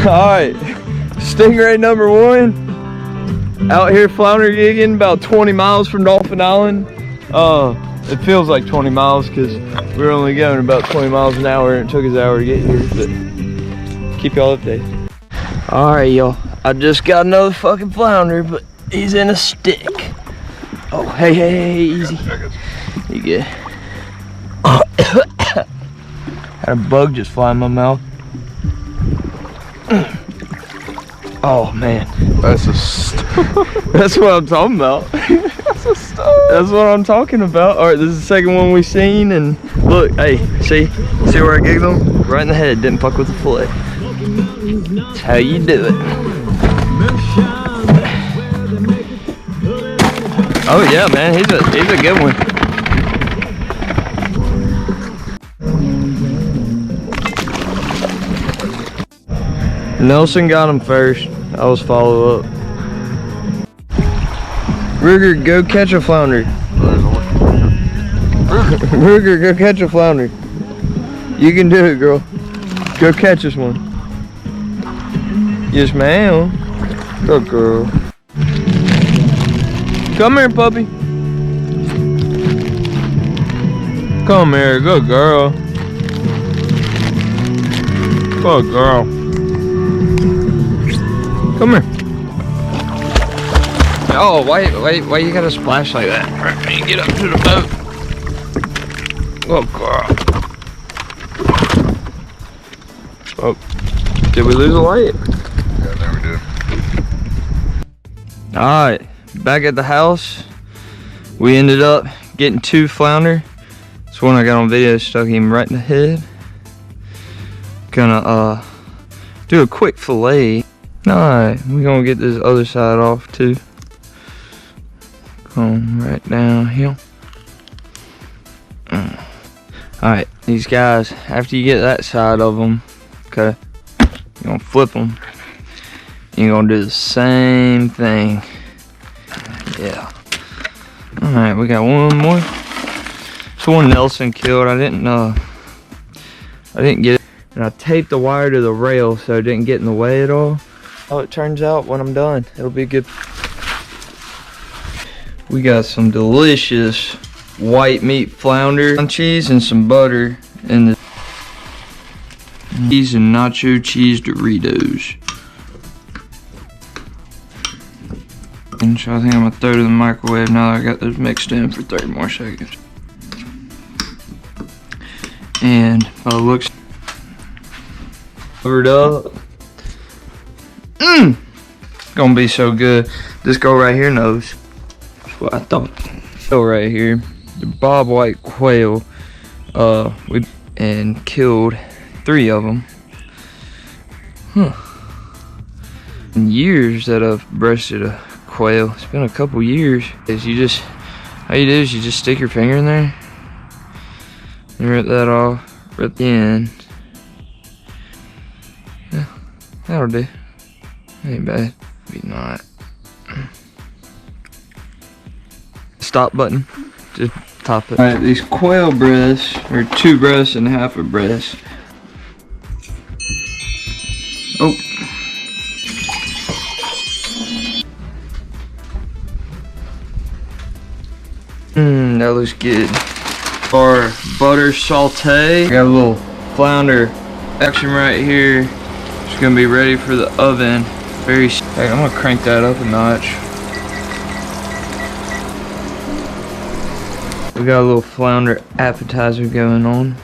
Alright, stingray number 1. Out here flounder gigging about 20 miles from Dauphin Island. It feels like 20 miles because we were only going about 20 miles an hour and it took us an hour to get here, but keep y'all updated. Alright y'all, I just got another fucking flounder, but he's in a stick. Oh, hey, easy. You good? Had a bug just fly in my mouth. Oh man, that's a star. That's what I'm talking about. That's a star. That's what I'm talking about. All right, this is the second one we've seen, and look, hey, see where I gigged him? Right in the head. Didn't fuck with the fillet. That's how you do it. Oh yeah, man, he's a good one. Nelson got him first. I was follow up. Ruger, go catch a flounder. Ruger, go catch a flounder. You can do it, girl. Go catch this one. Yes, ma'am. Good girl. Come here, puppy. Come here, good girl. Good girl. Come here. Oh, why you gotta splash like that? Right, when you get up to the boat. Oh, girl. Oh, did we lose a light? Yeah, there we did. Alright, back at the house. We ended up getting 2 flounder. This one I got on video, stuck him right in the head. Gonna do a quick fillet. Alright, we're gonna get this other side off too. Come right down here. Alright, these guys, after you get that side of them, okay, you're gonna flip them. You're gonna do the same thing. Yeah. Alright, we got one more. This one Nelson killed. I didn't get it. And I taped the wire to the rail so it didn't get in the way at all. Oh, it turns out when I'm done, it'll be good. We got some delicious white meat flounder, cheese and some butter, and the cheese and nacho cheese Doritos. And so I think I'm gonna throw it in the microwave now that I got those mixed in for 30 more seconds. And by the looks, covered up. Gonna be so good. This girl right here knows. That's what I thought. So right here, the bobwhite quail. We killed 3 of them. In years that I've breasted a quail. It's been a couple years. All you do is you just stick your finger in there and rip that off, rip the end. Yeah, that'll do. Ain't bad. Be not. Stop button. Just top it. Alright, these quail breasts are 2 breasts and half a breast. Oh. That looks good. Our butter saute. Got a little flounder action right here. It's gonna be ready for the oven. Hey, I'm gonna crank that up a notch. We got a little flounder appetizer going on.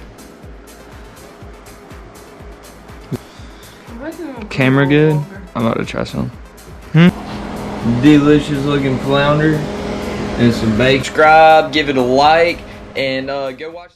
Camera good? I'm about to try some. Delicious looking flounder and some bacon. Subscribe, give it a like, and go watch.